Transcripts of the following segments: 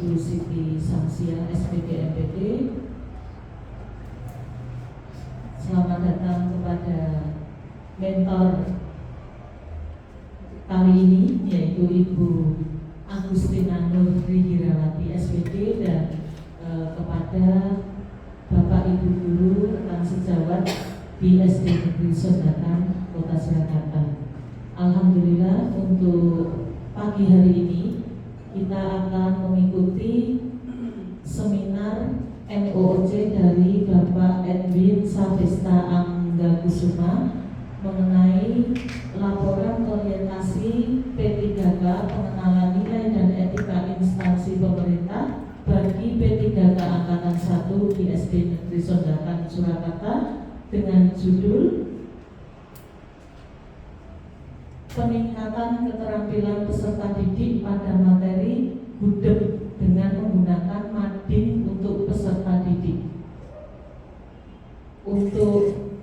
Ibu Siti Samsia SPD MPD. Selamat datang kepada mentor kali ini, yaitu Ibu Agustina Nurhirawati SPD, dan kepada Bapak Ibu Guru, rekan sejawat di SD Negeri Sondatan, Kota Surakarta. Alhamdulillah, untuk pagi hari ini kita akan mengikuti seminar MOOC dari Bapak Edwin Savesta Anggakusuma mengenai laporan orientasi P3K pengenalan nilai dan etika instansi pemerintah bagi P3K Angkatan 1 di SD Negeri Sondatan, Surakarta, dengan judul Peningkatan Keterampilan Peserta Didik pada Materi Gudeg dengan menggunakan mading untuk peserta didik. Untuk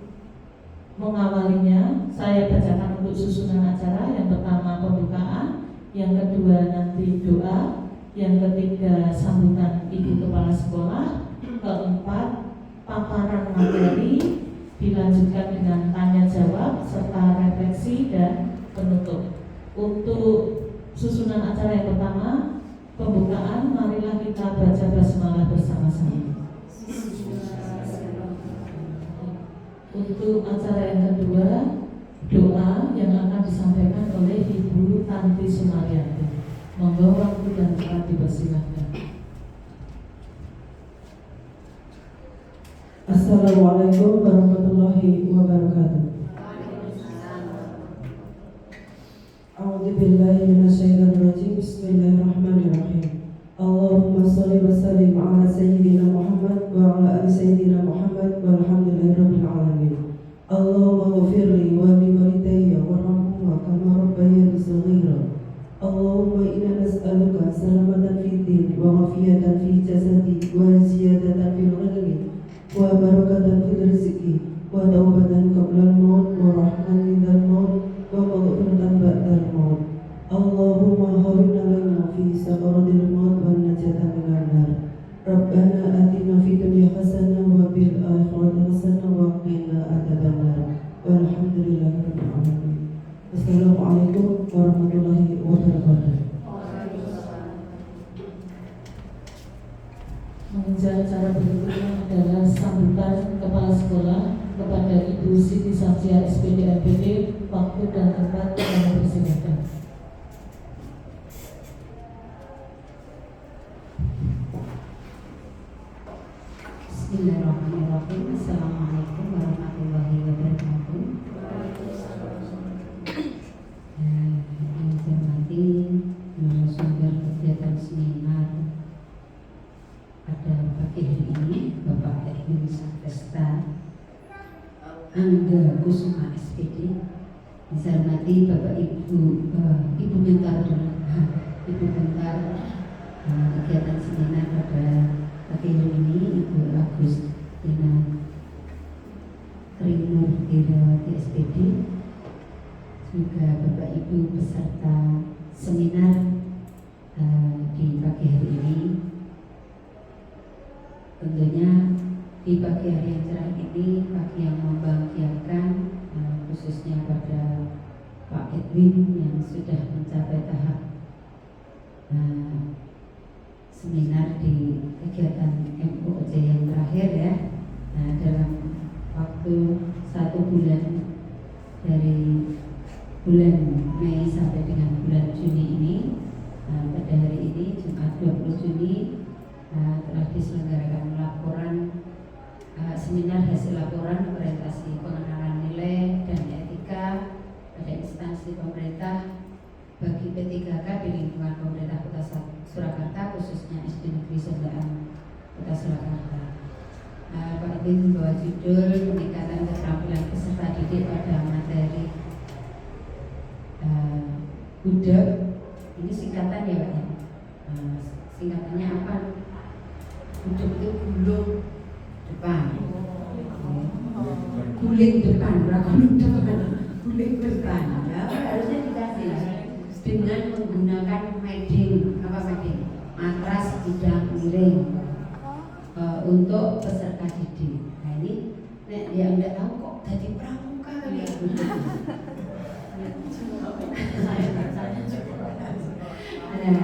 mengawalinya, saya bacakan untuk susunan acara. Yang pertama pembukaan, yang kedua nanti doa, yang ketiga sambutan Ibu Kepala Sekolah, keempat paparan materi, dilanjutkan dengan tanya jawab serta refleksi dan penutup. Untuk susunan acara yang pertama, pembukaan, marilah kita baca basmalah bersama-sama. Untuk acara yang kedua, doa yang akan disampaikan oleh Ibu Tanti Sumaryanti. Monggo waktu dan tempat dipersilakan. Assalamualaikum warahmatullahi wabarakatuh. A'udzubillahi minasyaitonir rajim. Bismillahirrahmanirrahim. Allahumma shalli wa sallim ala sayyidina Muhammad wa ala ali sayyidina Muhammad walhamdulillahirabbil alamin. Allahumma ighfirli wa li walidayya warhamhuma kama rabbayani shaghira. Allahumma inna nas'aluka salamatan fid din wa afiyatan fi jasadi wa ziyadatan fil ilmi wa barakatan fil rizqi wa taubatan qabla al-maut wa rahmatan indal maut wa maghfiratan ba'dal maut. Allahumma hawwina lana fi sakaratil maut wa najatan minan nar. Rabbana atina fid dunya hasanah wa fil akhirati hasanah wa qina adzabannar. Walhamdulillahirabbil alamin. Assalamualaikum warahmatullahi wabarakatuh. Menguji acara berikutnya adalah sambutan Kepala Sekolah kepada Ibu Siti Samsia SPD MPD. Waktu dan tempat kami persilakan. Bismillahirrahmanirrahim. Assalamualaikum warahmatullahi wabarakatuh. Yang saya hormati narasumber kegiatan seminar pada pagi hari ini, Bapak Edwin Savesta Anggakusuma SPD. Yang saya hormati Bapak Ibu mentor kegiatan seminar pada pagi hari ini, Ibu Agustina Nurhirawati SPD, juga Bapak Ibu peserta seminar di pagi hari ini. Tentunya di pagi hari yang cerah ini, pagi yang membahagiakan, khususnya pada Pak Edwin yang sudah mencapai tahap seminar di kegiatan MOOC yang terakhir ya. Dalam waktu 1 bulan, dari bulan Mei sampai dengan bulan Juni ini, pada hari ini Jumat 20 Juni telah diselenggarakan laporan seminar hasil laporan orientasi pengenalan nilai dan etika pada instansi pemerintah bagi P3K di lingkungan pemerintah Kota Surakarta, khususnya SD Negeri Sondatan, Kota Surakarta. Pak Edwin membawa judul Peningkatan Keterampilan Peserta Didik pada Materi Gudeg. Ini singkatan ya Pak ya. Singkatannya apa? Gudeg itu gulung depan, guling depan, guling depan. Ya, harusnya dikasih dengan menggunakan mading. Apa mading? matras bidang miring untuk peserta didik. Nah ini nek yang nggak tahu kok jadi pramuka kali ya. Nah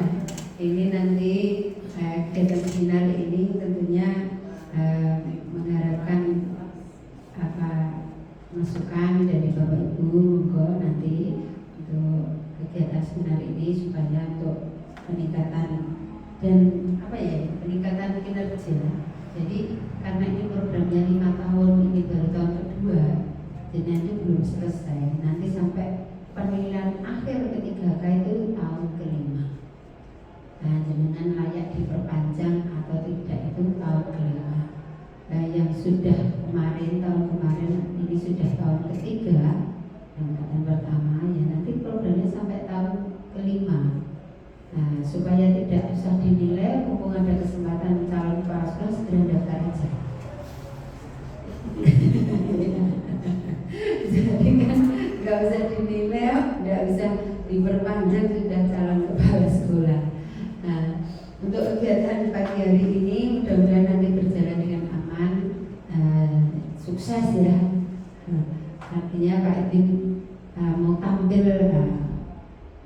ini nanti kegiatan final ini tentunya mengharapkan masukan dari Bapak Ibu, monggo nanti untuk kegiatan seminar ini supaya untuk peningkatan dan peningkatan kinerja. Jadi karena ini programnya 5 tahun, ini baru tahun kedua, jadi nanti belum selesai. Nanti sampai penilaian akhir ketiga itu tahun kelima. Nah, jenengan layak diperpanjang atau tidak itu tahun kelima. Nah, yang sudah tahun kemarin ini sudah tahun ketiga, angkatan pertama ya nanti programnya sampai tahun kelima. Nah, supaya tidak usah dinilai, mumpung ada kesempatan calon kepala sekolah segera daftar aja. Jadi kan nggak usah dinilai, nggak usah diperpanjang sudah calon kepala sekolah. Nah, untuk kegiatan pagi hari ini mudah-mudahan nanti berjalan dengan aman, sukses ya. Artinya Pak Edwin mau tampil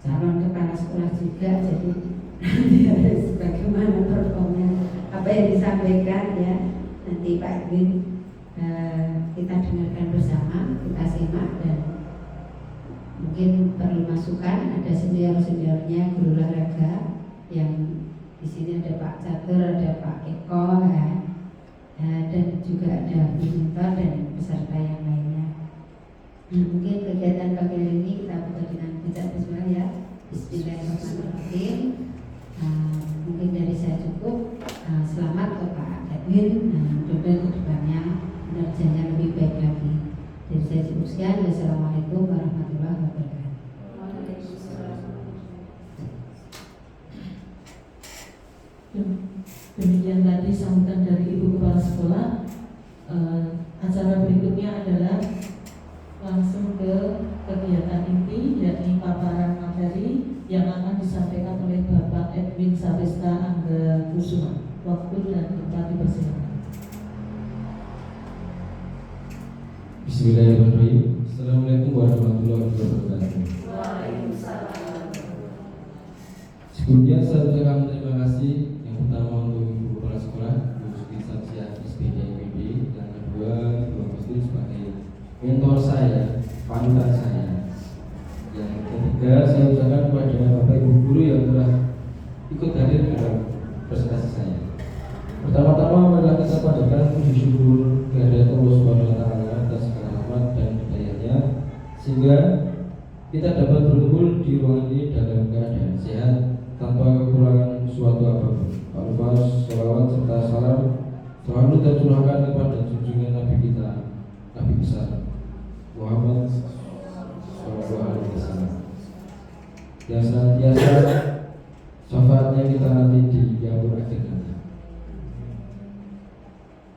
calon kepala sekolah juga, jadi nanti harus bagaimana performnya, apa yang disampaikan ya nanti Pak Edwin kita dengarkan bersama, kita simak dan mungkin perlu masukan. Ada senior-seniornya guru olahraga yang di sini ada Pak Catur, ada Pak Eko ya, dan juga ada Bintor dan peserta yang lainnya. Mungkin kegiatan pagi hari ini kita buka dengan baca bismillah ya. Bismillahirrahmanirrahim. Mungkin dari saya cukup. Selamat untuk Pak Edwin. Mudah-mudahan kedepannya kinerjanya lebih baik lagi. Dari saya cukup sekian. Wassalamualaikum warahmatullahi wabarakatuh. Demikian tadi sambutan dari Ibu Kepala Sekolah. Acara berikutnya adalah langsung ke kegiatan inti, yakni paparan materi yang akan disampaikan oleh Bapak Edwin Sabesta Angga Kusuma. Waktu dan tempat dipersilakan. Bismillahirrahmanirrahim. Assalamualaikum warahmatullahi wabarakatuh. Waalaikumsalam. Sebelumnya saya ucapkan terima kasih yang pertama untuk Ibu Kepala Sekolah, Ibu Siti Samsiah SPD IPB, yang kedua Ibu Agustin sebagai mentor saya, panutan saya. Yang ketiga saya ucapkan kepada Bapak Ibu guru yang telah ikut hadir dalam presentasi saya. Pertama-tama marilah kita panjatkan puji syukur kehadirat Allah Subhanahu wa taala atas segala rahmat dan hidayahnya sehingga kita dapat berkumpul di ruangan ini dalam keadaan sehat tanpa kekurangan suatu apapun. Tak lupa sholawat serta salam selalu tercurahkan kepada junjungan Nabi kita, Nabi besar Muhammad Sallallahu Alaihi Wasallam, yang senantiasa syafaatnya kita nanti di yaumul akhir nanti.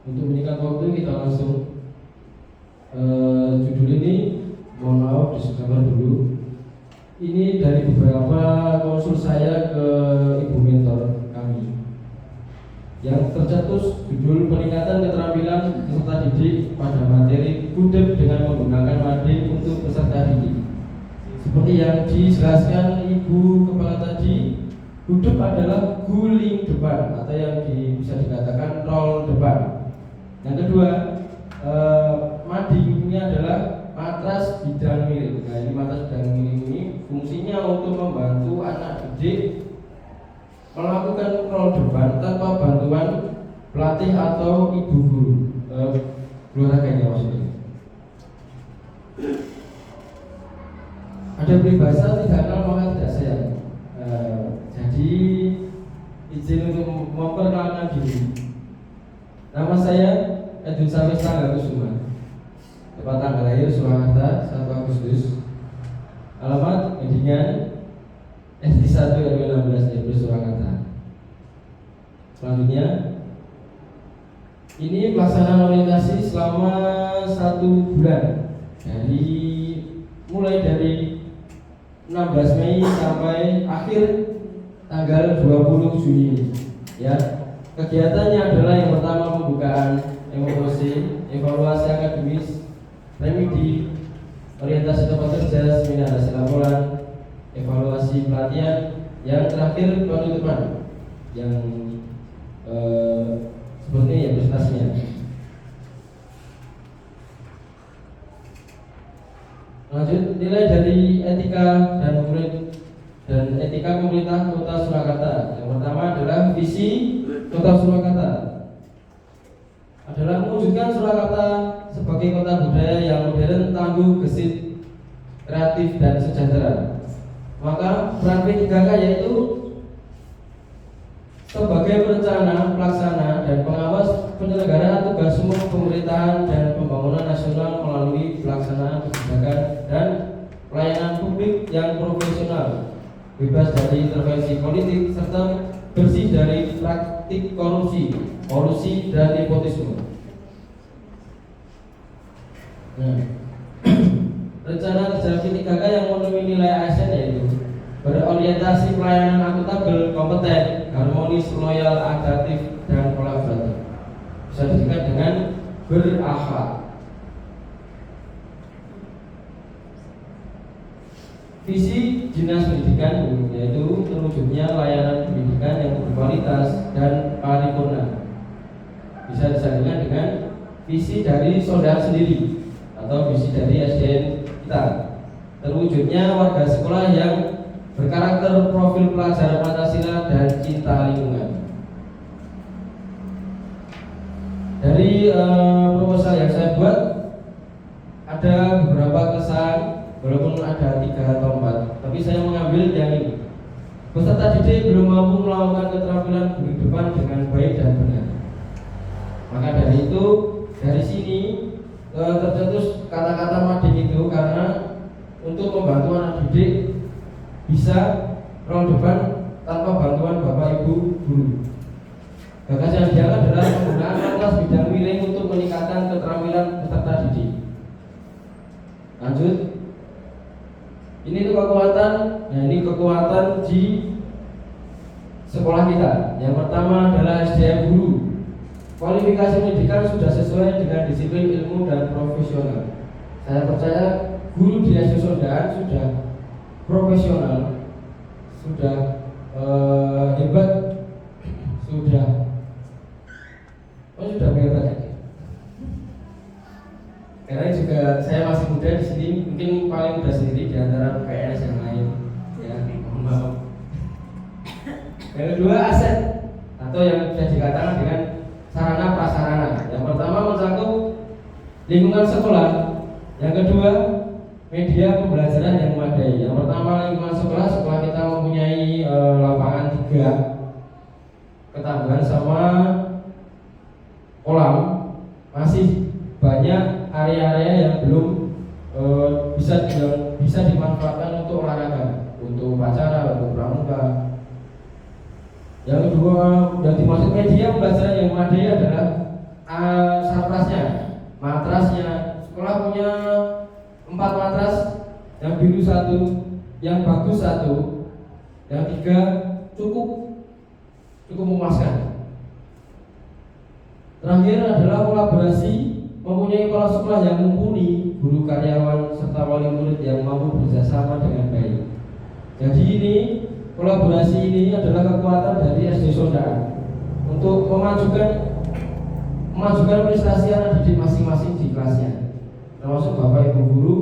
Untuk menyingkat waktu kita langsung judul ini, mohon maaf disclaimer dulu. Ini dari beberapa konsul saya ke ibu mentor kami yang tercetus judul peningkatan keterampilan peserta didik pada materi kudep dengan menggunakan MADE untuk peserta didik. Seperti yang dijelaskan Ibu Kepala tadi, kudep adalah guling depan atau yang bisa dikatakan role depan. Yang kedua, MADE ini adalah matras bidang miring. Nah, ini matras bidang miring ini fungsinya untuk membantu anak didik melakukan role depan tanpa bantuan pelatih atau ibu guru, olahraganya maksudnya. Ada peribahasa tidak kenal maka tidak sayang. Jadi izin untuk memperkenalkan diri. Nama saya Edwin Sabesta Angga Kusuma. Tempat tanggal lahir Surakarta 1 Agustus. Alamat Medingan SD 1 RW 16 Depok Surakarta. Selanjutnya, ini pelaksanaan orientasi selama 1 bulan mulai dari 16 Mei sampai akhir tanggal 20 Juni. Ya, kegiatannya adalah yang pertama pembukaan emosi, evaluasi akademis, remedi, orientasi tempat kerja, seminar hasil laporan, evaluasi pelatihan, yang terakhir penutupan yang seperti ini ya presentasinya. Lanjut, nilai dari etika dan etika pemerintah Kota Surakarta. Yang pertama adalah visi Kota Surakarta adalah mewujudkan Surakarta sebagai kota budaya yang modern, tangguh, gesit, kreatif, dan sejahtera. Maka peran P3K yaitu sebagai perencana, pelaksana, dan pengawas penyelenggaraan tugas semua pemerintahan dan pembangunan nasional melalui pelaksanaan kebijakan dan pelayanan publik yang profesional, bebas dari intervensi politik, serta bersih dari praktik korupsi, kolusi, dan nepotisme. Nah, rencana kerja P3K yang memenuhi nilai ASN yaitu berorientasi pelayanan akuntabel, kompeten, harmonis, loyal, adaptif, dan kolaboratif. Bisa disingkat dengan berakhlak. Visi Dinas Pendidikan yaitu terwujudnya layanan pendidikan yang berkualitas dan paripurna. Bisa disandingkan dengan visi dari saudara sendiri atau visi dari SDN kita. Terwujudnya warga sekolah yang berkarakter profil pelajar Pancasila dan cinta lingkungan. Dari proposal yang saya buat ada beberapa kesan, walaupun ada 3 atau 4, tapi saya mengambil yang ini. Peserta didik belum mampu melakukan keterampilan kehidupan dengan baik dan benar. Maka dari itu, dari sini tercetus kata-kata mading itu karena untuk membantu anak didik bisa role depan tanpa bantuan Bapak Ibu guru. Gagas yang diangkat adalah penggunaan kelas bidang miring untuk meningkatkan keterampilan peserta didik. Lanjut, ini tuh kekuatan, nah ini kekuatan di sekolah kita. Yang pertama adalah SDM guru. Kualifikasi pendidikan sudah sesuai dengan disiplin ilmu dan profesional. Saya percaya guru di SD Sondaan sudah profesional, sudah hebat, sudah hebat ya. Karena juga saya masih muda di sini, mungkin paling muda sendiri di antara PNS yang lain. Ya, mohon maaf. Yang kedua, aset atau yang bisa dikatakan dengan sarana prasarana. Yang pertama mencakup lingkungan sekolah. Yang kedua, media pembelajaran yang memadai. Yang pertama lingkungan sekolah kita mempunyai lapangan 3, ketambahan sama kolam. Masih banyak area-area yang belum bisa dimanfaatkan untuk olahraga, untuk upacara, untuk pramuka. Yang kedua, yang dimaksud media pembelajaran yang memadai adalah sarprasnya, matrasnya. Sekolah punya 4 matras, yang biru 1, yang bagus 1, yang 3 cukup memuaskan. Terakhir adalah kolaborasi, mempunyai kepala sekolah yang mumpuni, guru, karyawan, serta wali murid yang mampu bekerjasama dengan baik. Jadi ini kolaborasi ini adalah kekuatan dari SD Sondaan untuk memajukan prestasi anak didik masing-masing di kelasnya, termasuk Bapak Ibu guru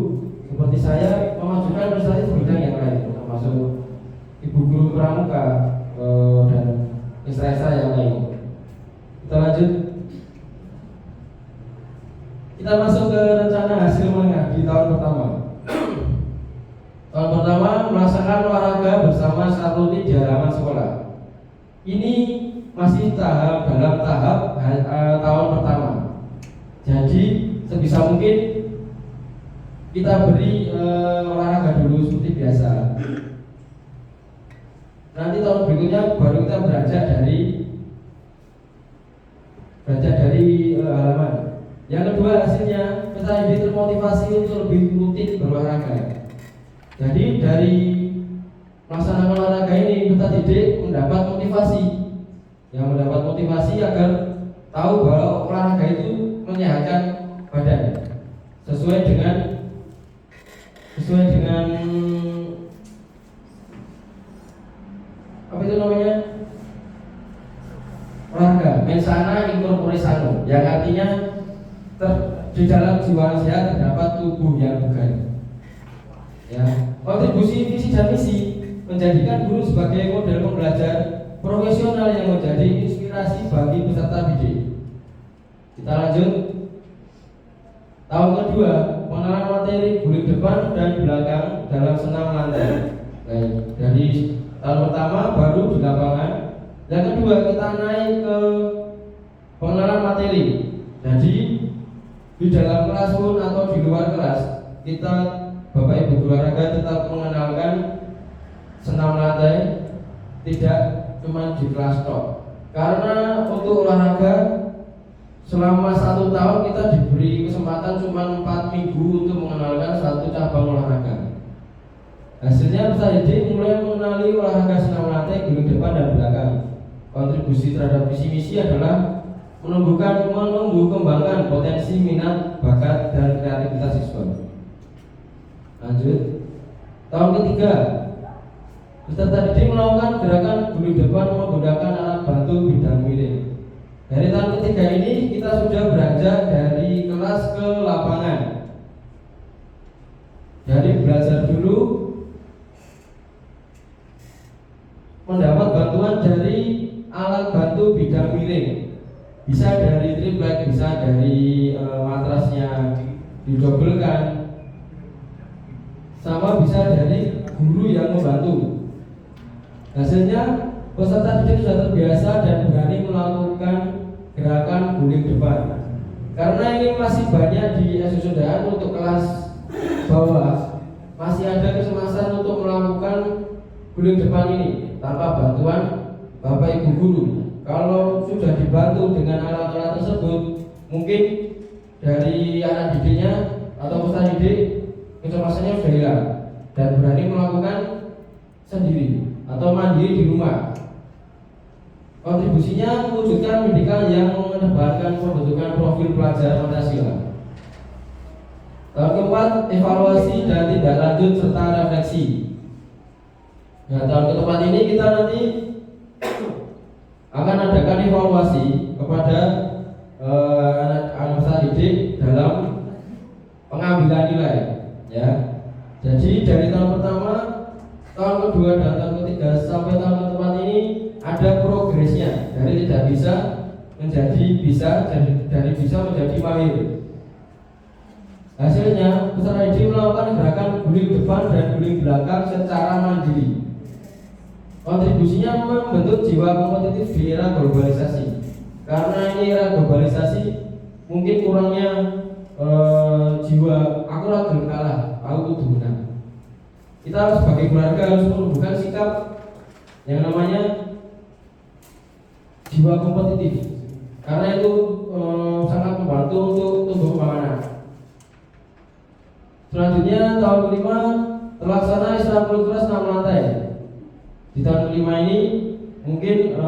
seperti saya memajukan prestasi di bidang yang lain, termasuk Ibu guru pramuka dan ekstra yang lain. Kita lanjut. Kita masuk ke rencana hasil menengah di tahun pertama. Tahun pertama melaksanakan olahraga bersama Sarluti di halaman sekolah. Ini masih dalam tahap tahun pertama. Jadi sebisa mungkin kita beri olahraga dulu seperti biasa. Nanti tahun berikutnya baru kita beranjak dari halaman. Yang kedua, hasilnya peserta didik termotivasi untuk lebih rutin berolahraga. Jadi dari melaksanakan olahraga ini peserta didik mendapat motivasi, agar tahu bahwa olahraga itu menyehatkan badan sesuai dengan apa itu namanya, olahraga mensana incorpore sano, yang artinya di dalam jiwa sehat terdapat tubuh yang bugar. Ya, kontribusi visi dan misi menjadikan guru sebagai model pembelajar profesional yang menjadi inspirasi bagi peserta didik. Kita lanjut. Tahun kedua, pengenalan materi guling depan dan belakang dalam senam lantai. Baik, dari tahun pertama baru di lapangan. Yang kedua, kita naik ke pengenalan materi. Jadi di dalam kelas pun atau di luar kelas, kita Bapak Ibu guru olahraga tetap mengenalkan senam lantai, tidak cuma di kelas tok. Karena untuk olahraga selama 1 tahun kita diberi kesempatan cuma 4 minggu untuk mengenalkan satu cabang olahraga. Hasilnya peserta didik mulai mengenali olahraga senam lantai, guling depan dan belakang. Kontribusi terhadap visi misi adalah menumbuh kembangkan potensi minat, bakat dan kreativitas siswa. Lanjut. Tahun ketiga, peserta didik melakukan gerakan guling depan menggunakan alat bantu bidang miring. Dari tahun ketiga ini kita sudah beranjak dari kelas ke lapangan. Jadi belajar dulu, mendapat bantuan dari alat bantu bidang miring. Bisa dari triplek, bisa dari matrasnya didobelkan, sama bisa dari guru yang membantu. Hasilnya peserta didik sudah terbiasa dan berani melakukan gerakan guling depan. Karena ini masih banyak di SUSUDAN untuk kelas bawah, masih ada kecemasan untuk melakukan guling depan ini tanpa bantuan Bapak Ibu guru. Kalau sudah dibantu dengan alat-alat tersebut, mungkin dari anak didiknya atau peserta didik kecemasannya sudah hilang dan berani melakukan sendiri atau mandiri di rumah. Kontribusinya mewujudkan pendidikan yang mengedepankan pembentukan profil pelajar Pancasila. Tahun keempat, evaluasi dan tindak lanjut serta refleksi. Nah, tahun keempat ini kita nanti akan adakan evaluasi kepada anak peserta didik dalam pengambilan nilai. Ya, jadi dari tahun pertama, tahun kedua dan tahun ketiga sampai tahun keempat ini ada progresnya, dari tidak bisa menjadi bisa, dari bisa menjadi mahir. Hasilnya peserta didik melakukan gerakan guling depan dan guling belakang secara mandiri. Kontribusinya membentuk jiwa kompetitif di era globalisasi. Karena ini era globalisasi, mungkin kurangnya jiwa aku ragu kalah, aku kudu menang. Kita sebagai keluarga harus menumbuhkan sikap yang namanya jiwa kompetitif, karena itu sangat membantu untuk tumbuh kembang anak. Selanjutnya tahun kelima terlaksana ekstrakurikuler senam lantai. Di tahun kelima ini mungkin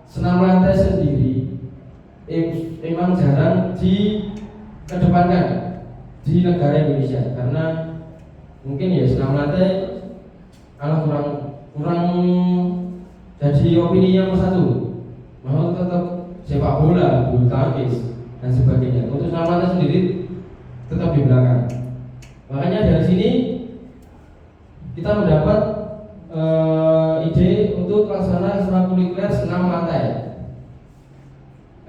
senam lantai sendiri memang jarang dikedepankan di negara Indonesia, karena mungkin ya senam lantai kurang jadi opini yang satu. Mau tetap sepak bola, bulu tangkis dan sebagainya. Untuk senam lantai sendiri tetap di belakang. Makanya dari sini kita mendapat ide untuk pelaksana ekstrakurikuler senam lantai.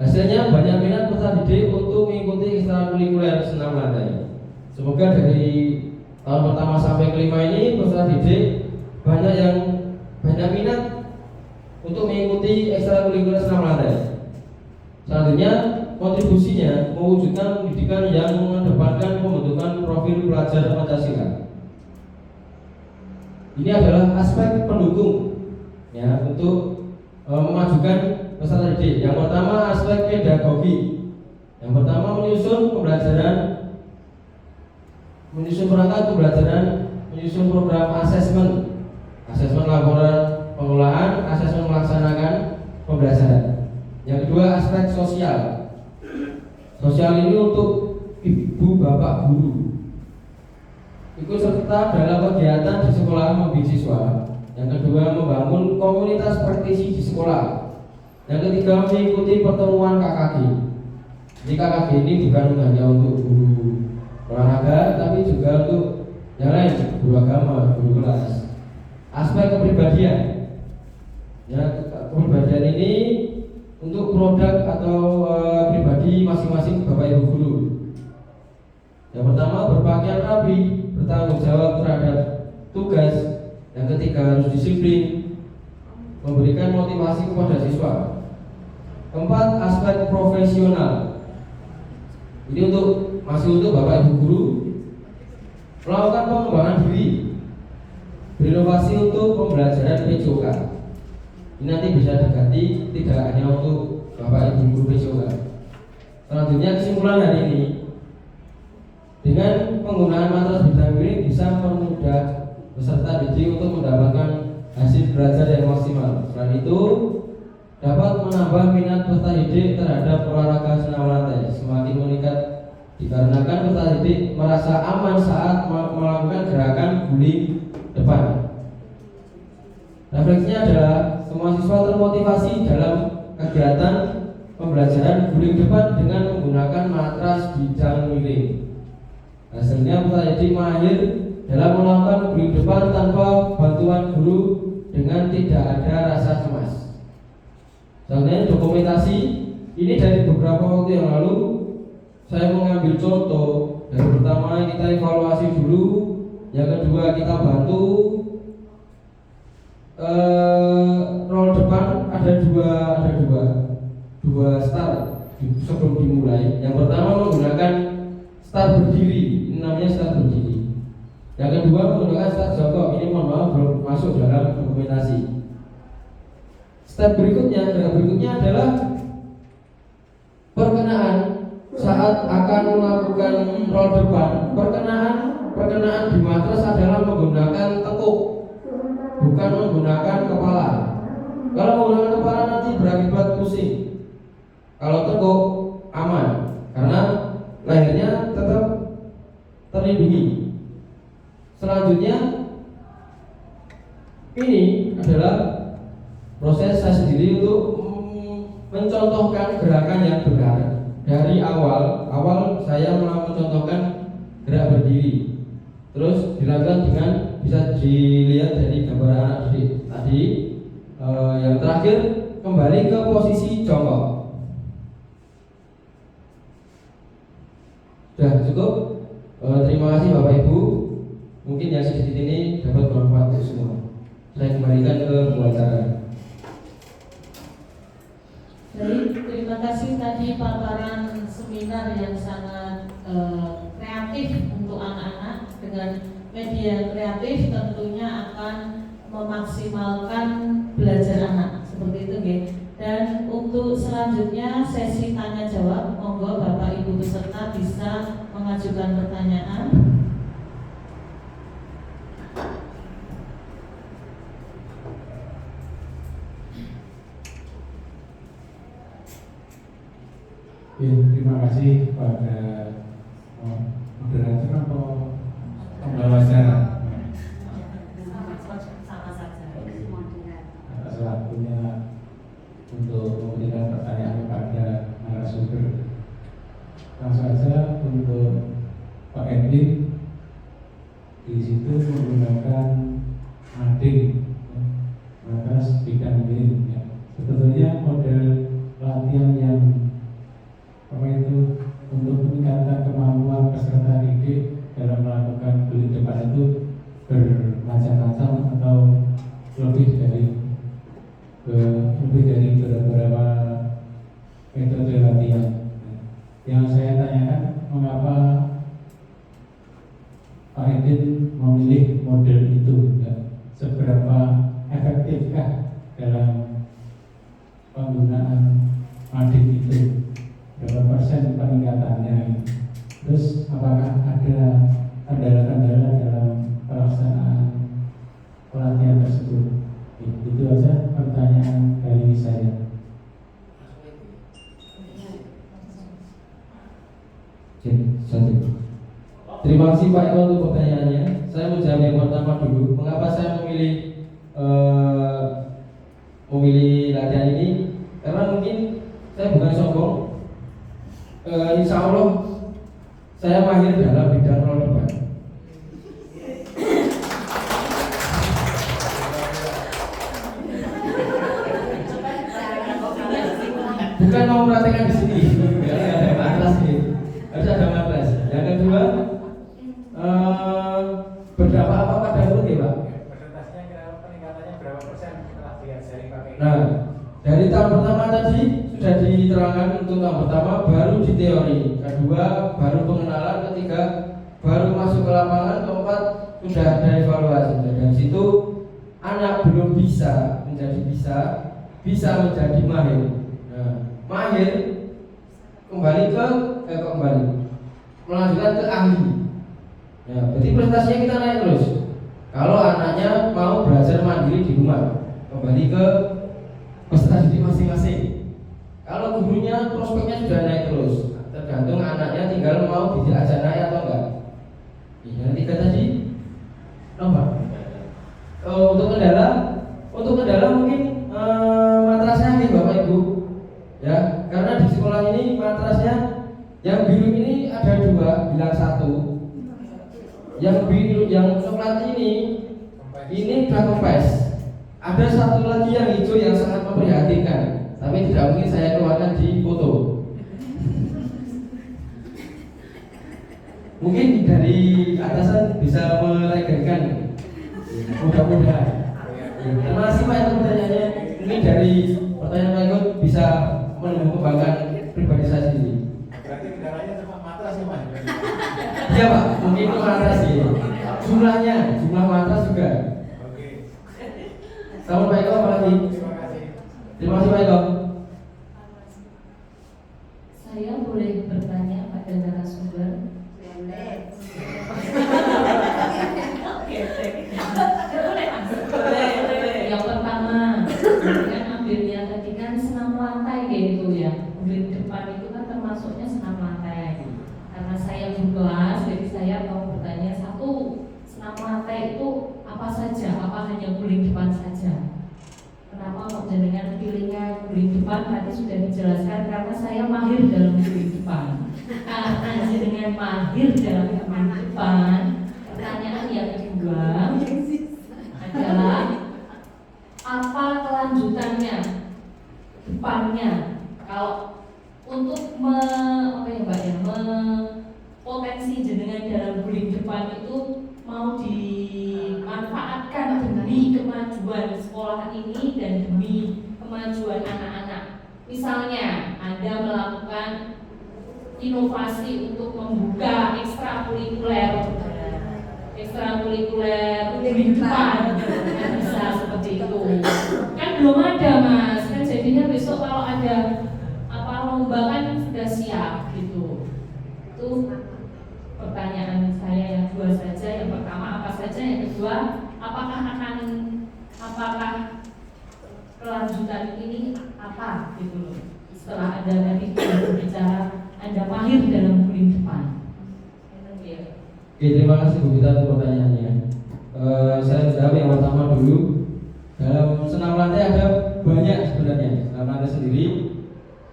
Hasilnya banyak minat peserta didik untuk mengikuti ekstrakurikuler senam lantai. Semoga dari tahun pertama sampai kelima ini peserta didik banyak minat untuk mengikuti ekstrakurikuler senam lantai. Selanjutnya, kontribusinya mewujudkan pendidikan yang mengedepankan pembentukan profil pelajar Pancasila. Ini adalah aspek pendukung ya untuk memajukan peserta didik. Yang pertama aspek pedagogi. Yang pertama menyusun perangkat pembelajaran, menyusun program asesmen asesmen laporan pengolahan, asesmen melaksanakan pembelajaran. Yang kedua, aspek sosial. Sosial ini untuk ibu bapak guru, ikut serta dalam kegiatan di sekolah membimbing siswa. Yang kedua, membangun komunitas praktisi di sekolah. Yang ketiga, mengikuti pertemuan KKG. Jadi KKG ini bukan hanya untuk guru olahraga, tapi juga untuk yang lain, guru agama, guru kelas. Aspek kepribadian. Ya, kepribadian ini untuk produk atau pribadi masing-masing bapak ibu guru. Yang pertama, berpakaian rapi, bertanggung jawab terhadap tugas. Yang ketiga, harus disiplin, memberikan motivasi kepada siswa. Keempat, aspek profesional. Ini masih untuk bapak ibu guru, melakukan pengembangan diri, berinovasi untuk pembelajaran PJOK. Ini nanti bisa diganti, tidak hanya untuk bapak ibu guru PJOK. Selanjutnya, kesimpulan hari ini, dengan penggunaan matras bidang ini bisa mempermudah peserta didik untuk mendapatkan hasil belajar yang maksimal. Selain itu, dapat menambah minat peserta didik terhadap olahraga senam lantai. Semakin meningkat dikarenakan peserta didik merasa aman saat melakukan gerakan guling depan. Refleksinya adalah semua siswa termotivasi dalam kegiatan pembelajaran guling depan dengan menggunakan matras bidang miring. Hasilnya peserta didik mahir dalam melakukan guling depan tanpa bantuan guru dengan tidak ada rasa cemas. Selanjutnya, dokumentasi. Ini dari beberapa waktu yang lalu saya mengambil contoh. Dari pertama kita evaluasi dulu, yang kedua kita bantu roll depan ada dua start sebelum dimulai. Yang pertama menggunakan start berdiri, ini namanya start berdiri. Yang kedua menggunakan start jongkok, ini mohon maaf belum masuk dalam dokumentasi. Step berikutnya adalah perkenaan saat akan melakukan roll depan. Perkenaan di matras adalah menggunakan tekuk, bukan menggunakan kepala. Kalau menggunakan kepala nanti berakibat pusing. Kalau tekuk aman, karena lehernya tetap terlindungi. Selanjutnya, ini adalah proses saya sendiri untuk mencontohkan gerakan yang benar. Dari awal saya mencontohkan gerak berdiri, terus dilakukan dengan bisa dilihat dari gambar anak didik tadi. Yang terakhir, kembali ke posisi jongkok. Sudah cukup. Terima kasih Bapak Ibu. Mungkin yang sedikit ini dapat bermanfaat untuk semua. Saya kembalikan ke pembicara. Baik, terima kasih tadi paparan seminar yang sangat kreatif untuk anak-anak. Dengan media kreatif tentunya akan memaksimalkan belajar anak, seperti itu ya. Dan untuk selanjutnya sesi tanya jawab, monggo Bapak Ibu peserta bisa mengajukan pertanyaan. Terima kasih pada moderator atau pembawa acara atas waktunya untuk memberikan pertanyaan kepada narasumber. Langsung saja untuk Pak Edwin, di situ menggunakan mading, matras bidang miring. Sebetulnya model latihan yang itu untuk meningkatkan kemampuan peserta didik dalam melakukan guling depan itu bermacam-macam atau lebih dari beberapa metode latihan. Yang saya tanyakan, mengapa Pak Edin memilih model itu? Seberapa efektifkah dalam penggunaan mading itu? Berapa persen peningkatannya? Terus apakah ada kendala-kendala dalam pelaksanaan pelatihan tersebut? Satu. Terima kasih Pak Eko untuk pertanyaannya. Saya mau jawab yang pertama dulu. Mengapa saya memilih latihan ini? Karena mungkin saya bukan sombong. Insya Allah saya mahir dalam bidang roll depan. Bukan mau mempraktekkan di sini, ya ada matras gitu. Harus ada matras. Yang kedua, berdampak apa pada mulut ya Pak? Persentasenya kira peningkatannya berapa persen setelah diajari pakai? Nah, dari tahun pertama tadi sudah diterangkan untuk tahun pertama baru di teori, kedua baru pengenalan, ketiga baru masuk ke lapangan, keempat sudah ada evaluasi. Dan dari situ anak belum bisa menjadi bisa menjadi mahir. Nah, mahir kembali melanjutkan ke ahli. Ya, berarti prestasinya kita naik terus. Kalau anaknya mau belajar mandiri di rumah, kembali ke peserta didik masing-masing. Kalau gurunya prospeknya sudah naik terus, tergantung anaknya tinggal mau diajak naik atau enggak. Yang tiga tadi, nomor. Untuk kendala mungkin matrasnya nih Bapak Ibu, ya, karena di sekolah ini matrasnya yang biru ini ada dua, bilang satu. Yang biru, yang coklat ini sudah kempes. Ada satu lagi yang hijau yang sangat memprihatinkan, tapi tidak mungkin saya keluarkan di foto. Mungkin dari atasan bisa melegarkan, mudah-mudahan. Terima kasih Pak itu pertanyaannya. Mungkin dari pertanyaan Pak Ikut bisa mengembangkan pribadi saya sendiri. Berarti kendalanya cuma matras ya Pak? Iya Pak, mungkin itu matras sih. Jumlah matras juga. Oke. Sama Pak Eko apa lagi? Terima kasih. Terima kasih Pak Eko. Saya boleh bertanya pada narasumber? Yang pertama, kan ambilnya tadi kan senam lantai gitu ya. Ambil depan itu kan termasuknya senam lantai. Karena saya di kelas, jadi saya mau bertanya satu, senam lantai itu apa saja? Apa hanya guling depan saja? Kenapa kok jenengan pilihnya guling depan? Tadi sudah dijelaskan karena saya mahir dalam guling depan. Karena jenengan mahir dalam guling depan, pertanyaan yang kedua adalah apa kelanjutannya, depannya? Kalau untuk potensi jenengan dalam guling depan itu mau dimanfaatkan demi kemajuan sekolah ini dan demi kemajuan anak-anak. Misalnya Anda melakukan inovasi untuk membuka ekstrakurikuler guling depan, kan bisa seperti itu. Kan belum ada Mas, kan jadinya besok kalau ada lomba kan sudah siap gitu. Itu pertanyaan saya yang dua saja. Yang pertama apa saja, yang kedua apakah kelanjutan ini apa gitu loh. Setelah Anda tadi berbicara Anda mahir dalam guling depan. Oke, terima kasih Bu Gita untuk pertanyaannya. Saya jawab yang pertama dulu. Dalam senam lantai ada banyak sebenarnya senam lantai sendiri.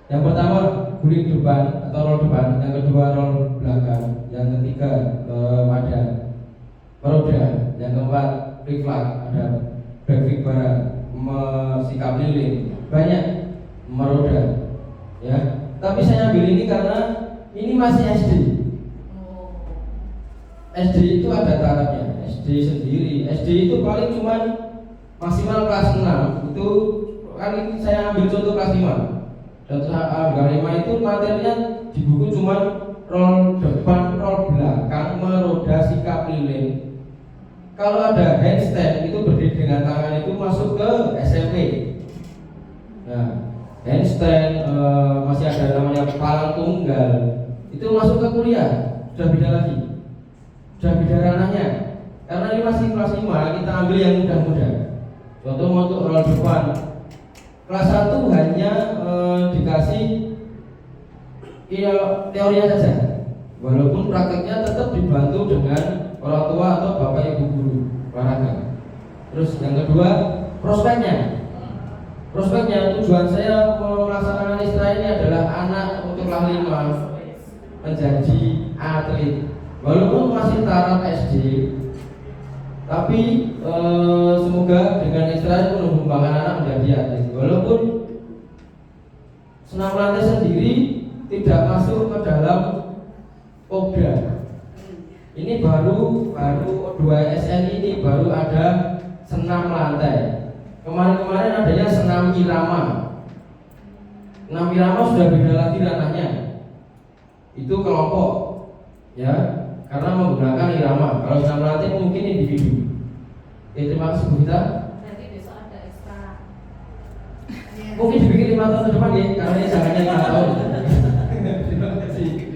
Yang pertama guling depan atau roll depan, yang kedua roll belakang, yang ketiga ada meroda, yang keempat flick-flag, ada back flick barang, sikap lilin, banyak meroda. Ya, tapi saya ambil ini karena ini masih SD. SD itu ada tarafnya, SD sendiri. SD itu paling cuman maksimal kelas 6. Itu kan saya ambil contoh kelas 5. Contoh Garema itu materinya di buku cuma roll depan, roll belakang, meroda, sikap lilin. Kalau ada handstand itu berdiri dengan tangan itu masuk ke SMP. Nah, handstand masih ada namanya palang tunggal itu masuk ke kuliah, sudah beda lagi, sudah beda ranahnya. Karena ini masih kelas 5, kita ambil yang mudah-mudah. Contoh untuk roll depan kelas 1 hanya dikasih teorinya saja. walaupun prakteknya tetap dibantu dengan orang tua atau bapak ibu guru olahraga. Terus yang kedua, prospeknya. Tujuan saya melaksanakan Istra ini adalah anak untuklah 5 menjadi atlet. Walaupun masih taraf SD, tapi semoga dengan Istra ini mengembangkan anak menjadi atlet. Walaupun senam lantai sendiri tidak masuk ke dalam Obda. Ini baru 2 SN ini baru ada senam lantai. Kemarin adanya senam irama. Senam irama sudah beda lagi ranahnya. Itu kelompok, ya, karena menggunakan irama. Kalau senam lantai mungkin individu. Oke, terima kasih Bu Gita. Nanti besok ada ekstra. Mungkin dibikin 5 tahun ke depan ya, karena ini jangannya 5 tahun. Terima kasih.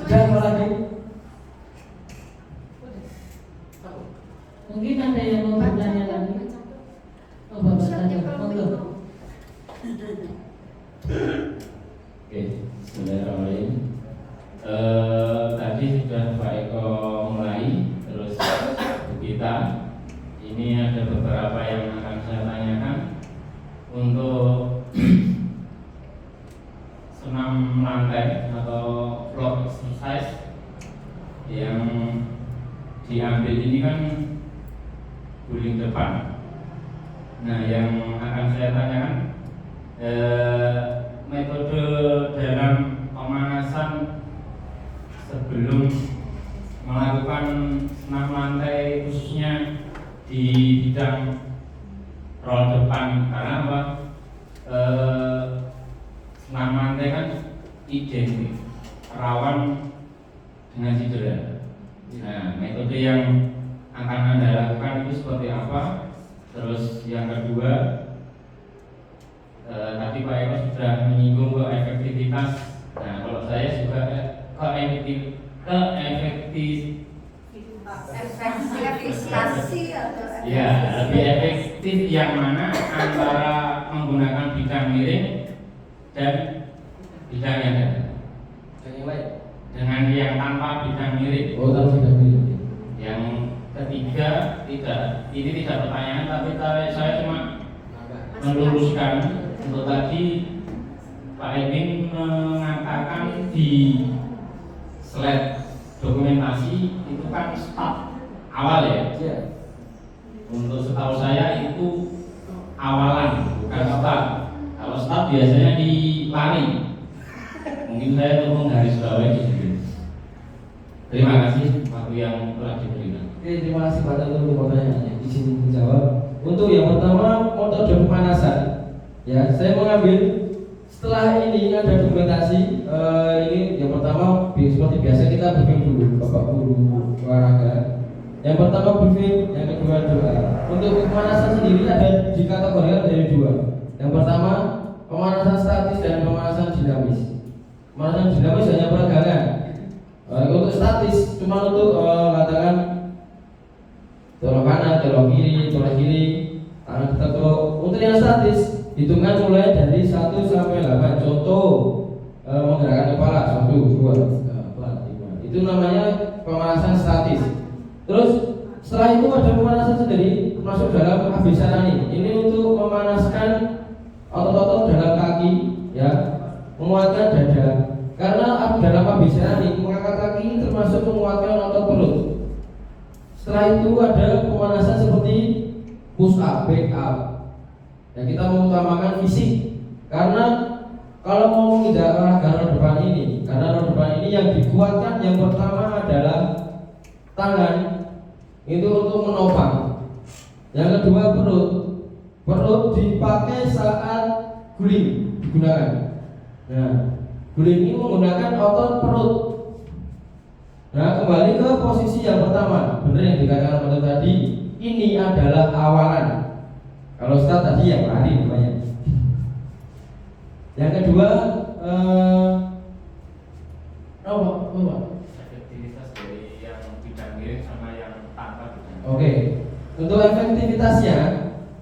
Dan mau lagi? Mungkin ada yang mau bertanya lagi? Oh, Bapak tanya, monggo. Oke, bismillahirrahmanirrahim. Tadi sudah Pak Eko mulai, terus Bu Gita. Ini ada beberapa yang akan saya tanyakan untuk senam lantai atau floor exercise yang diambil ini kan guling depan. Nah, yang akan saya tanyakan metode dalam pemanasan sebelum melakukan senam lantai khususnya di bidang roll depan, karena apa? Senam lantai kan identik rawan dengan cedera. Nah, metode yang akan Anda lakukan itu seperti apa? Terus yang kedua, tadi Pak Eko sudah menyinggung ke efektivitas. Nah, kalau saya juga ke Efisiensi atau ya, lebih efektif yang mana antara menggunakan bidang miring dan bidang yang ada. Yang lain? Dengan yang tanpa bidang miring. Oh, tanpa bidang miring. Yang ketiga, ini tidak pertanyaan, tapi saya cuma meluruskan. Untuk tadi Pak Edwin mengatakan di slide dokumentasi itu kan start awal ya. Iya. Untuk setahu saya itu awalan, bukan start. Kalau start biasanya di lari. Mungkin saya perlu menggarisbawahi di sini. Terima kasih waktu yang telah diberikan. Oke, terima kasih Pak Tata untuk pertanyaannya. Di sini menjawab. Untuk yang pertama, metode pemanasan. Ya, saya mengambil setelah ini ada dokumentasi. Ini yang pertama seperti biasa kita briefing dulu Bapak Guru olahraga. Yang pertama briefing, yang kedua doa. Untuk pemanasan sendiri ada dikategorikan dari 2. Yang pertama pemanasan statis dan pemanasan dinamis. Pemanasan dinamis hanya peregangan. Untuk statis cuma untuk katakan tolak kanan, tolak kiri, tangan kita tolak. Untuk yang statis hitungan mulai dari 1 sampai 8. Contoh menggerakkan kepala 1, 2, 3, 4, 5. Itu namanya pemanasan statis. Terus setelah itu ada pemanasan sendiri masuk dalam abhisarani. Ini untuk memanaskan otot-otot dalam kaki, ya, menguatkan dada. Karena dalam abhisarani mengangkat kaki termasuk menguatkan otot perut. Setelah itu ada pemanasan seperti push up, back up. Ya, kita mengutamakan fisik. Karena kalau mau menginjak olahraga roda depan ini, karena roda depan ini yang dikuatkan yang pertama adalah tangan itu untuk menopang. Yang kedua perut. Perut dipakai saat guling digunakan. Nah, guling ini menggunakan otot perut. Nah, kembali ke posisi yang pertama. Benar yang dikatakan pada tadi, ini adalah awalan. Kalau start tadi yang lari namanya. Yang kedua, Efektivitas dari yang bidang miring sama yang tanpa bidang. Oke, untuk efektivitasnya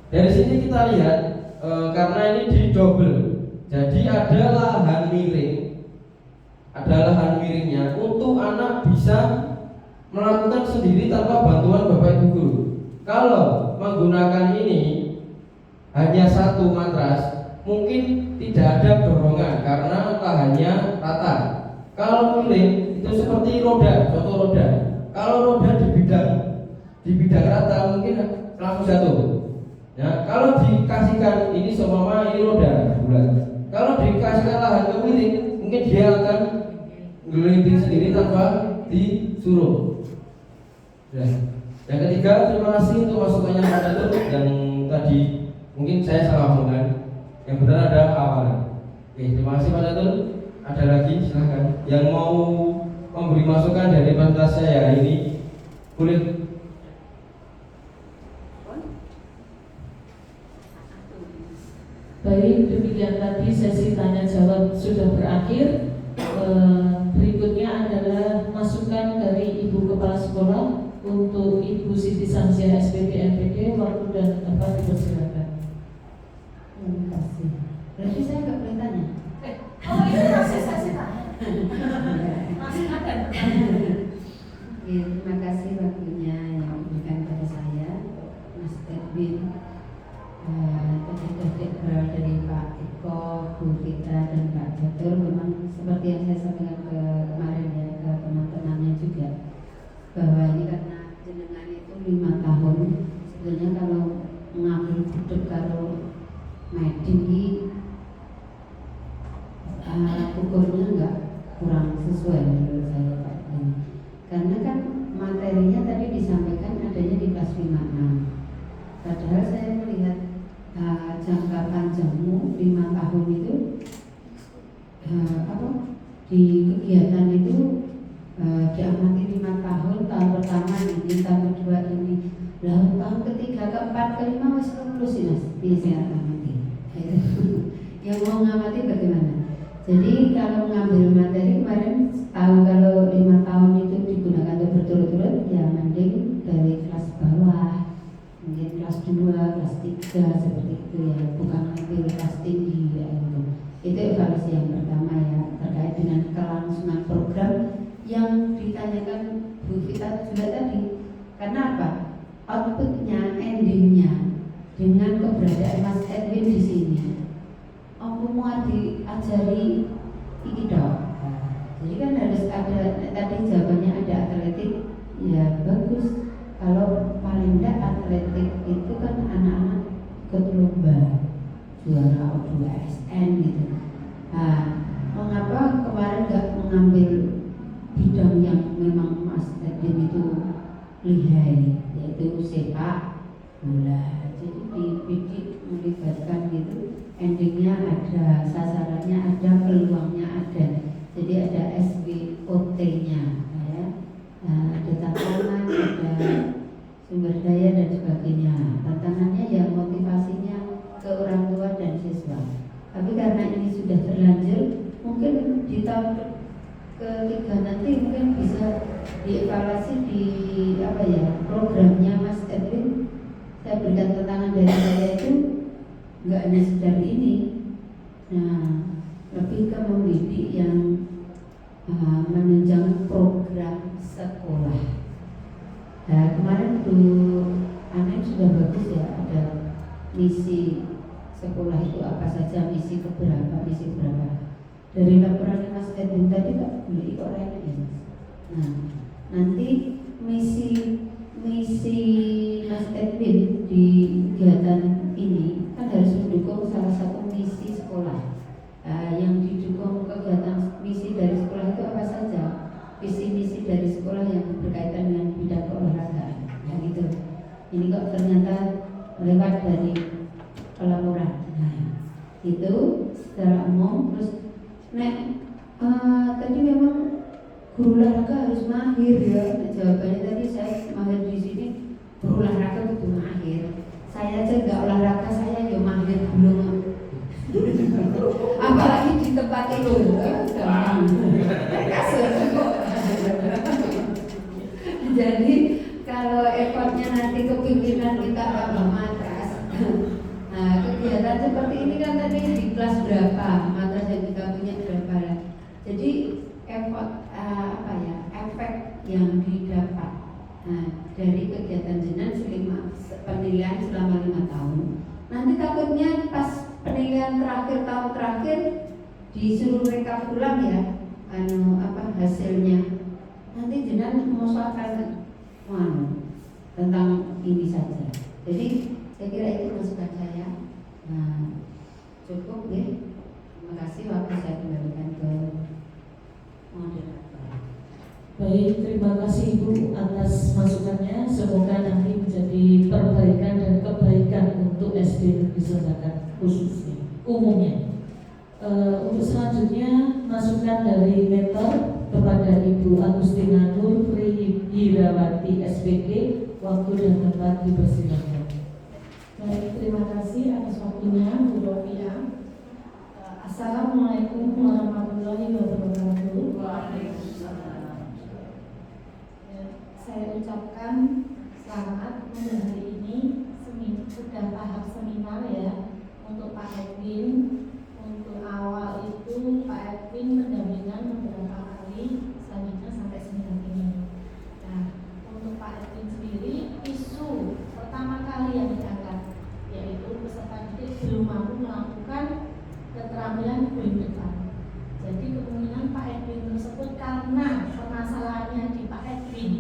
dari sini kita lihat karena ini di double Jadi ada lahan miringnya untuk anak bisa melakukan sendiri tanpa bantuan bapak ibu guru. Kalau menggunakan ini hanya satu matras, mungkin tidak ada dorongan karena lahannya rata. Kalau miring itu seperti roda, contoh roda. Kalau roda di bidang rata mungkin langsung jatuh. Ya, kalau dikasihkan ini seumpama ini roda bulat. Kalau dikasihkan lahan ke miring, mungkin dia akan ngelinting sendiri tanpa disuruh. Ya. Yang ketiga, terima kasih untuk masukannya Pak Datuk yang tadi mungkin saya salah ngomong. Yang benar ada awalan. Oke, terima kasih Pak Datuk. Ada lagi silahkan yang mau memberi masukan dari pentas saya hari ini boleh. Baik, demikian tadi sesi tanya jawab sudah berakhir. Berikutnya adalah masukan dari Ibu Kepala Sekolah untuk Ibu Siti Samsiah SPD MPD. Waktu dan tempat dipersilakan. Terima kasih. Berarti saya nggak boleh tanya. Oh itu masih sesi tanya. Masih ada pertanyaan. Ya, terima kasih waktunya yang diberikan pada saya, Mas Edwin. Tadi berawal dari Pak Eko, Bu Fitra dan Pak Jatur. Memang seperti yang saya sampaikan kemarin ya ke teman-temannya juga, bahwa ini karena jenengan itu 5 tahun. Sebenarnya kalau mengambil hidup kalau meding ukurnya nggak kurang sesuai menurut saya Pak. Karena kan materinya tadi disampaikan adanya di kelas 5-6. Padahal saya melihat jangka panjangmu 5 tahun itu di kegiatan itu diamati 5 tahun. Tahun pertama ini, tahun kedua ini, lalu tahun ketiga, keempat, kelima masih lulus ya Mas. Bisa amati. Yang mau ngamati bagaimana? Jadi kalau mengambil materi kemarin tahu kalau 5 tahun itu digunakan untuk berturut-turut, ya mending dari kelas bawah, mungkin kelas 2, kelas 3 seperti itu ya, bukan ngambil kelas tinggi ya itu. Itu evaluasi yang pertama ya, terkait dengan kelangsungan program yang ditanyakan Bu Vita juga tadi. Karena apa? Outputnya, endingnya dengan keberadaan Mas Edwin di sini. Mau diajari iki dok. Jadi kan harus ada, tadi jawabannya ada atletik, ya bagus. Kalau paling tidak atletik itu kan anak-anak ikut lomba, juara O2SN gitu. Nah, mengapa kemarin nggak mengambil bidang yang memang Mas Edwin itu lihai, yaitu sepak bola. Jadi dididik melibatkan gitu. Endingnya ada, sasarannya ada, peluangnya ada. Jadi ada SWOT-nya ya. Ada tantangan, ada sumber daya dan sebagainya. Tantangannya ya motivasinya ke orang tua dan siswa. Tapi karena ini sudah terlanjur, mungkin di tahun ketiga nanti mungkin bisa dievaluasi di programnya Mas Edwin. Saya berikan tantangan dari saya itu nggak hanya sekedar ini, nah lebih ke mendidik yang menunjang program sekolah. Nah kemarin Bu Anen sudah bagus ya, ada misi sekolah itu apa saja, misi keberapa, misi berapa. Dari laporan Mas Edwin tadi tak boleh orang ya Mas. Nah nanti misi Mas Edwin di kegiatan ini kan harus mendukung salah satu misi sekolah. Yang didukung kegiatan misi dari sekolah itu apa saja? Visi misi dari sekolah yang berkaitan dengan bidang keolahragaan. Ya gitu. Ini kok ternyata lewat dari pelaporan. Nah, itu secara umum. Terus tadi memang guru olahraga harus mahir ya. Jawabannya tadi saya mahir di sini, berolahraga itu mahir. Saya aja nggak olahraga, saya ya mahir belum. Apalagi di tempat itu, jadi kalau effortnya nanti kepimpinan kita tambah matras. Nah, kegiatan seperti seperti ini kan tadi di kelas berapa, matras yang kita punya berapa. Jadi efek yang didapat dari kegiatan jenengan penilaian selama 5 tahun. Nanti takutnya pas penilaian terakhir tahun terakhir disuruh rekap ulang ya, hasilnya. Nanti jenengan mau soalkan tentang ini saja. Jadi saya kira itu masukan saya. Nah, cukup ya. Terima kasih, waktu saya kembalikan ke moderator. Baik, terima kasih Ibu atas masukannya. Semoga nanti menjadi perbaikan dan kebaikan untuk SD Negeri Sondakan khususnya, umumnya. Untuk selanjutnya masukan dari mentor kepada Ibu Agustina Nur Hirawati SPG, waktu dan tempat dipersilakan. Baik, terima kasih atas waktunya Bu Rofia. Assalamualaikum warahmatullahi wabarakatuh. Saya ucapkan selamat pada hari ini sudah tahap seminar ya untuk Pak Edwin. Untuk awal itu Pak Edwin pendampingan beberapa kali, selanjutnya sampai seminar ini. Nah, untuk Pak Edwin sendiri, isu pertama kali yang diangkat yaitu peserta didik belum mampu melakukan keterampilan bulan depan. Jadi kemungkinan Pak Edwin tersebut karena permasalahannya di Pak Edwin,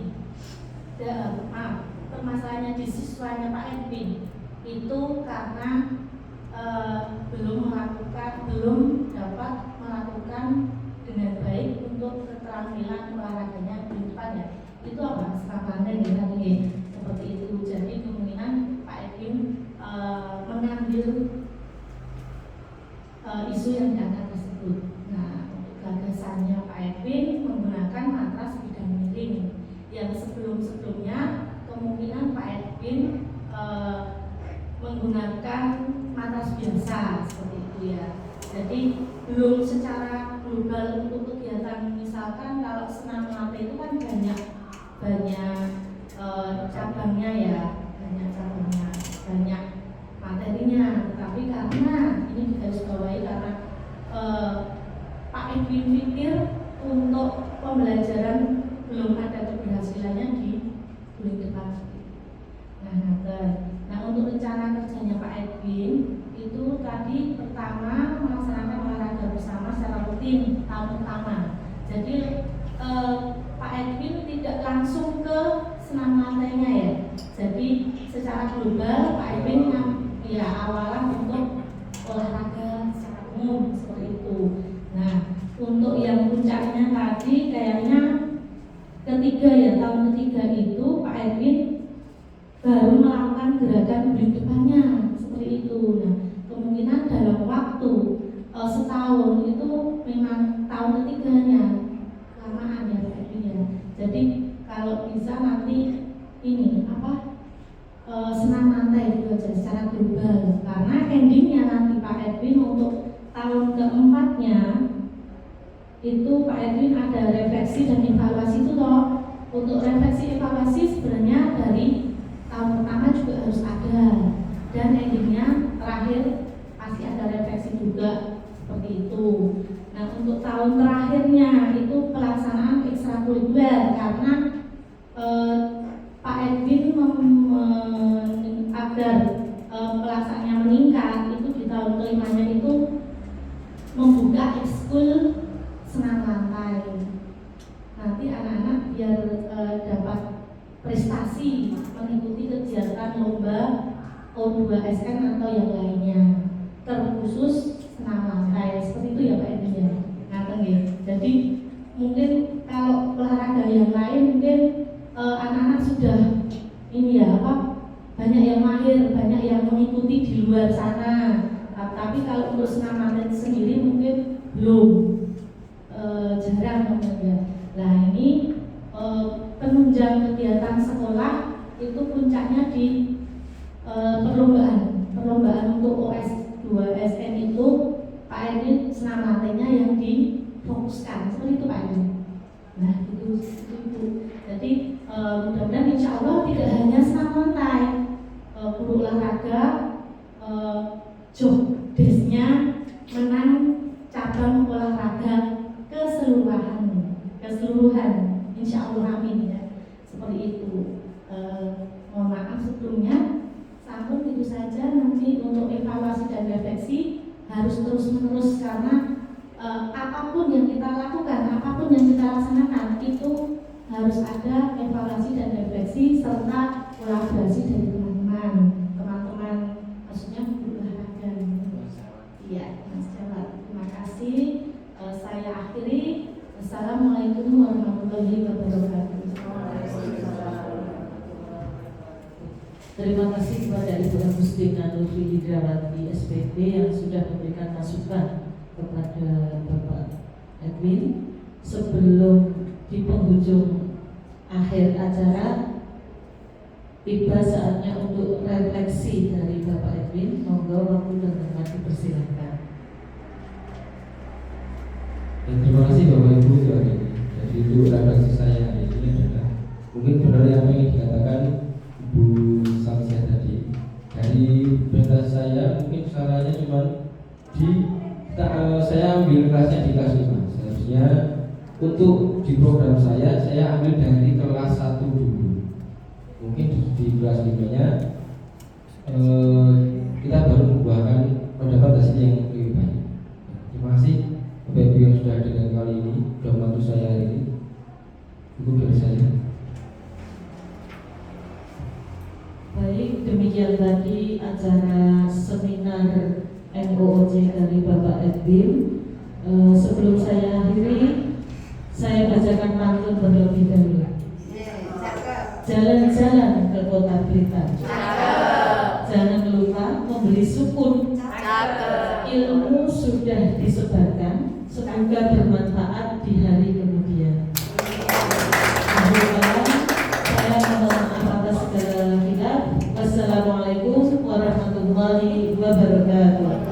permasalahannya di siswanya Pak Edwin itu karena belum dapat melakukan dengan baik untuk keterampilan olahraganya di depan ya. Itu apa? Serampangan ya tadi seperti itu. Jadi kemungkinan Pak Edwin mengambil isu yang diangkat tersebut. Nah, untuk gagasannya Pak Edwin menggunakan matras bidang miring yang sebelumnya kemungkinan Pak Edwin menggunakan matras biasa seperti itu ya. Jadi belum secara global untuk kegiatan, misalkan kalau senam latih itu kan banyak cabangnya ya, banyak materinya. Tetapi karena ini digarisbawahi karena Pak Edwin pikir untuk pembelajaran belum ada keberhasilannya di bulan depan. Nah, untuk rencana kerjanya Pak Edwin itu tadi pertama melaksanakan olahraga bersama secara rutin tahun pertama. Jadi Pak Edwin tidak langsung ke senam lantainya ya. Jadi secara global Pak Edwin ya awalan untuk olahraga secara umum seperti itu. Nah, untuk yang puncaknya tadi kayaknya ketiga ya, tahun ketiga itu Pak Edwin baru melakukan gerakan bulan depannya seperti itu. Nah, kemungkinan dalam waktu setahun itu memang tahun ketiganya lamaan ya Pak Edwin ya. Jadi kalau bisa nanti ini senam lantai itu aja secara global, karena endingnya nanti Pak Edwin untuk tahun keempatnya itu Pak Edwin ada refleksi dan evaluasi itu toh. Untuk refleksi evaluasi sebenarnya dari tahun pertama juga harus ada, dan endingnya terakhir pasti ada refleksi juga seperti itu. Nah, untuk tahun terakhirnya itu pelaksanaan ekstrakurikuler karena Pak Edwin agar pelaksanaannya meningkat itu di tahun kelimanya itu membuka ekskul senam lantai. Nanti anak-anak biar dapat prestasi mengikuti kegiatan lomba O2SN atau yang lainnya, terkhusus senam lantai seperti itu ya Pak Edwin ya. Jadi mungkin kalau olahraga yang lain mungkin anak-anak sudah ini ya banyak yang mahir, banyak yang mengikuti di luar sana. Tapi kalau untuk senam lantai sendiri mungkin belum, jarang ya. Nah, ini penunjang kegiatan sekolah itu puncaknya di perlombaan untuk OS2SN itu Pak Edwin senam lantainya yang difokuskan seperti itu Pak Edwin. Nah, itu. Jadi mudah-mudahan insya Allah tidak hanya senam lantai, guru olahraga, job cabang olahraga keseluruhan, insya Allah amin ya, seperti itu. Mohon maaf sebelumnya, sampun itu saja. Nanti untuk evaluasi dan refleksi harus terus menerus, karena apapun yang kita lakukan, apapun yang kita laksanakan itu harus ada evaluasi dan refleksi serta kolaborasi dari teman-teman, maksudnya olahraga. Iya, Mas Jawa. Terima kasih. Saya akhiri. Assalamualaikum warahmatullahi wabarakatuh. Terima kasih kepada Ibu Agustina Nurfi Hidrawati SPP yang sudah memberikan masukan kepada Bapak Edwin. Sebelum di penghujung akhir acara, tiba saatnya untuk refleksi dari Bapak Edwin. Monggo waktu dan tempat dipersilakan. Dan terima kasih Bapak Ibu untuk hari ini. Jadi itu refleksi saya hari ini adalah mungkin benar yang ingin dikatakan Ibu Samsiah tadi. Dari penjelasan saya mungkin salahnya cuma saya ambil kelasnya di kelas 5. Seharusnya untuk di program saya ambil dari kelas 1 dulu. Mungkin di kelas 5-nya kita baru membuahkan pendapat hasil yang lebih baik. Terima kasih Bapak Ibu yang sudah hadir kali ini, sudah membantu saya hari ini. Itu dari saya. Baik, demikian tadi acara seminar MOOC dari Bapak Edwin. Sebelum saya akhiri, saya bacakan pantun terlebih dahulu. Jalan-jalan ke kota Blitar, jangan lupa memberi sukun. Ilmu sudah disebarkan, semoga bermanfaat di hari kemudian. Saya mohon maaf atas segala hilaf. Wassalamualaikum warahmatullahi wabarakatuh.